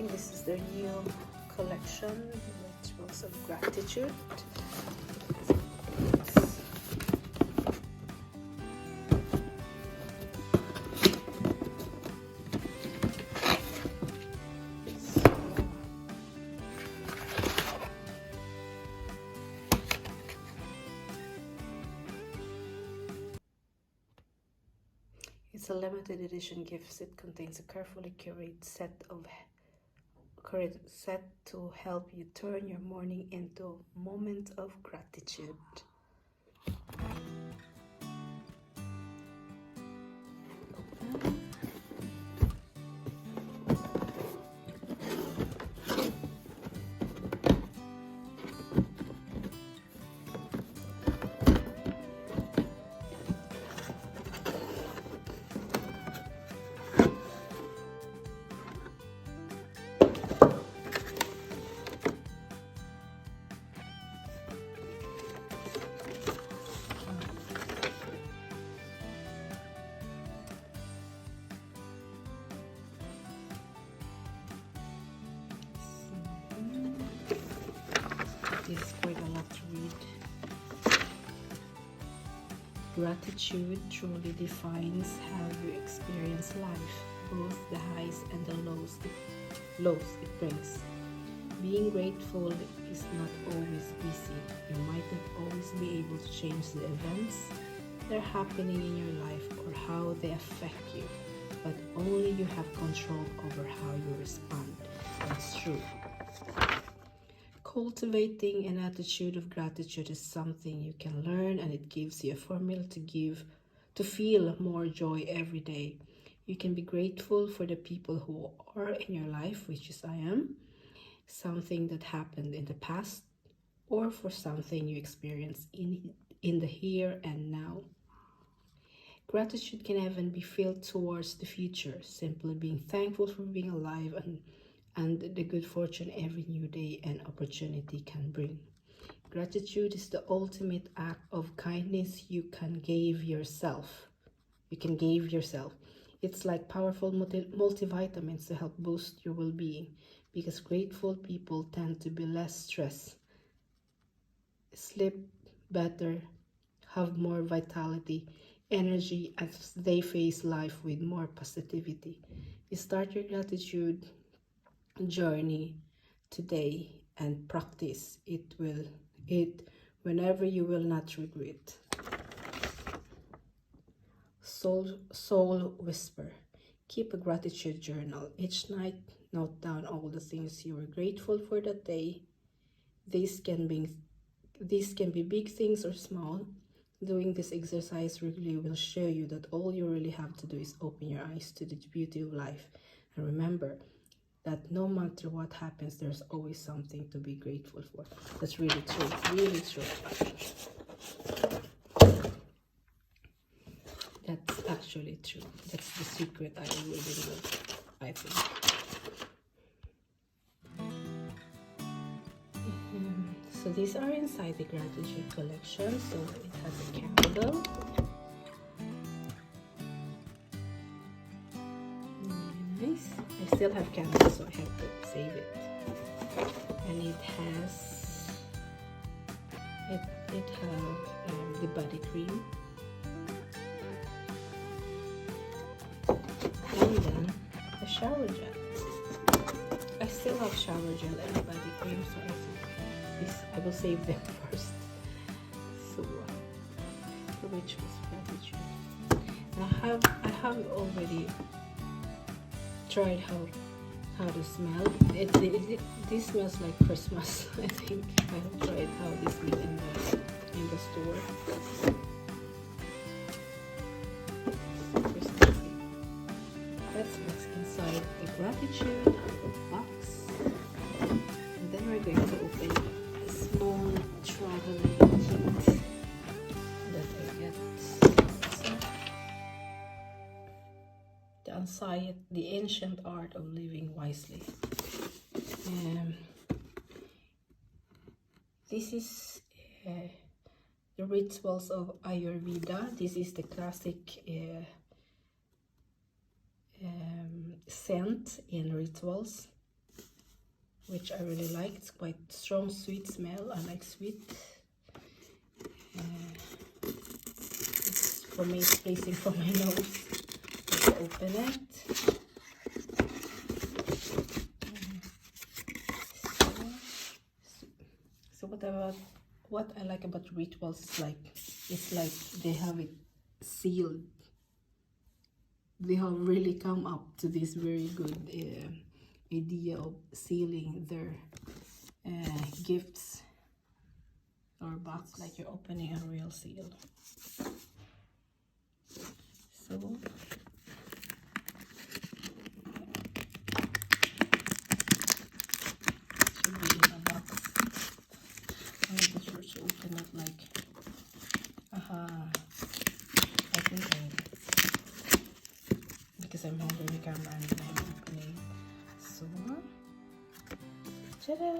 think this is their new collection, Rituals of Gratitude. It's a limited edition gift. It contains a carefully curated set to help you turn your morning into a moment of gratitude. This is quite a lot to read. Gratitude truly defines how you experience life, both the highs and the lows it brings. Being grateful is not always easy. You might not always be able to change the events that are happening in your life or how they affect you, but only you have control over how you respond. That's true. Cultivating an attitude of gratitude is something you can learn, and it gives you a formula to feel more joy every day. You can be grateful for the people who are in your life, which is I am, something that happened in the past, or for something you experience in the here and now. Gratitude can even be felt towards the future, simply being thankful for being alive and the good fortune every new day and opportunity can bring. Gratitude is the ultimate act of kindness you can give yourself. It's like powerful multivitamins to help boost your well-being, because grateful people tend to be less stressed, sleep better, have more vitality, energy as they face life with more positivity. You start your gratitude journey today and practice it whenever you will not regret. Soul whisper. Keep a gratitude journal. Each night, note down all the things you are grateful for that day. These can be big things or small. Doing this exercise regularly will show you that all you really have to do is open your eyes to the beauty of life. And remember that no matter what happens, there's always something to be grateful for. That's really true. Really true. That's actually true. That's the secret I really know, I think. So these are inside the gratitude collection. So it has a candle. Really nice. I still have candles, so I have to save it. And it has the body cream. And then a shower gel. I still have shower gel and body cream, so I will save them first. So the rituals gratitude. And I have already tried how to smell. This smells like Christmas. I think I have tried how this smells in the store. That's what's inside the gratitude box. And then we're going to open a small traveling kit that I get. The ancient art of living wisely. This is the rituals of Aryuveda. This is the classic scent in rituals. which I really like. It's quite strong, sweet smell. I like sweet. For me, it's pleasing for my nose. Let's open it. So what I like about rituals is it's like they have it sealed. They have really come up to this very good idea of sealing their gifts or box, like you're opening a real seal. So should be in a box. I need to first open it like I think because I'm holding the camera and I'm opening. So ta-da!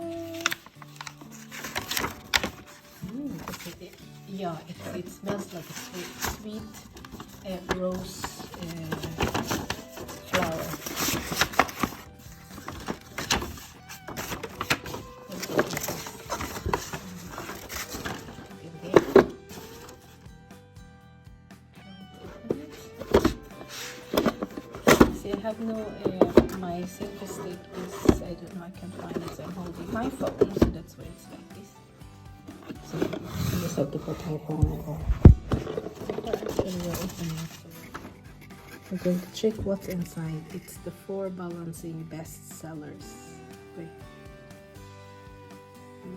Yeah, it smells like a sweet rose flower. See, I have no, my selfie stick is, I don't know, I can't find it, so I'm holding my phone, so that's why it's like this. So I just have to put my phone over. Actually, we're opening it. We're going to check what's inside. It's the 4 balancing bestsellers. Wait.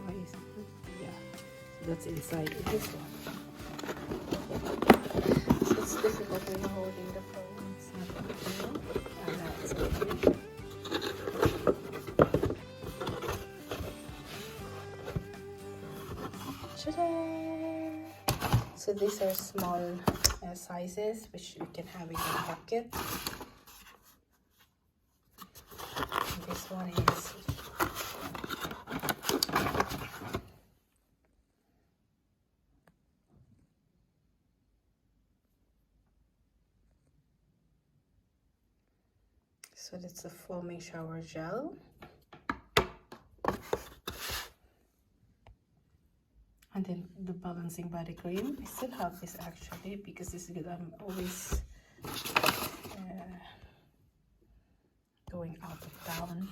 Why is it? Yeah. So that's inside this one. It's difficult when you're holding the phone. It's not opening. And now it's opening. Ta-da! So these are small sizes, which you can have in your pocket. And this one is so that's a foaming shower gel. And then the balancing body cream. I still have this actually because this is good. I'm always going out of town,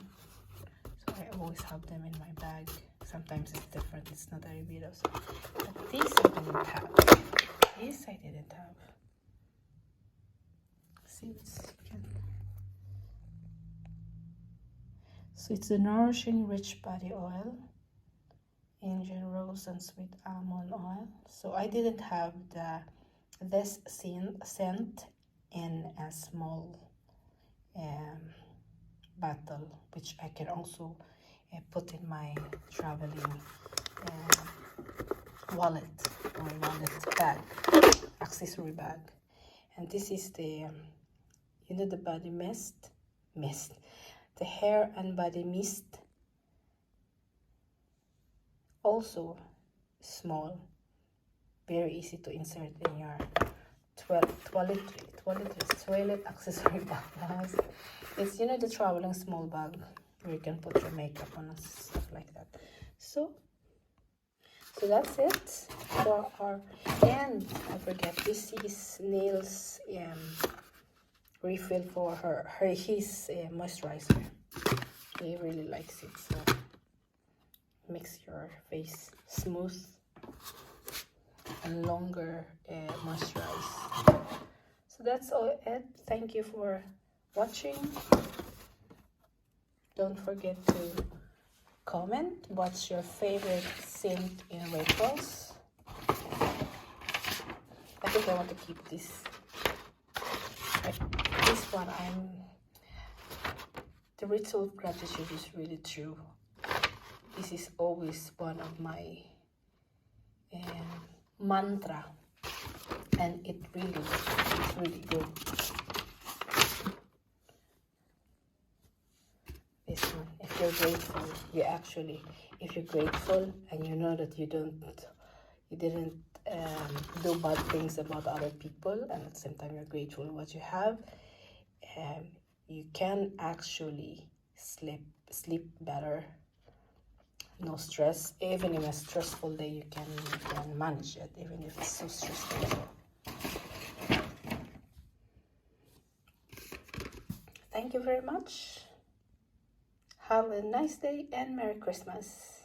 so I always have them in my bag. Sometimes it's different. It's not Aryuveda. So. But these I didn't have. This I didn't have. See, so it's a nourishing, rich body oil. Indian rose and sweet almond oil. So I didn't have this scent in a small bottle, which I can also put in my traveling wallet or wallet bag, accessory bag. And this is the you know, the body mist, the hair and body mist. Also small, very easy to insert in your toilet accessory bag. It's, you know, the traveling small bag where you can put your makeup on and stuff like that. So that's it for our, and I forget, this is Neil's refill for his moisturizer. He really likes it, so makes your face smooth and longer moisturized. So that's all it. Thank you for watching. Don't forget to comment what's your favorite scent in rituals. I think I want to keep this. This one, the ritual of gratitude is really true. This is always one of my mantra, and it's really good. This one, if you're grateful, if you're grateful and you know that you didn't do bad things about other people, and at the same time you're grateful for what you have, you can actually sleep better. no stress. Even in a stressful day, you can manage it, even if it's so stressful. So thank you very much. Have a nice day and Merry Christmas.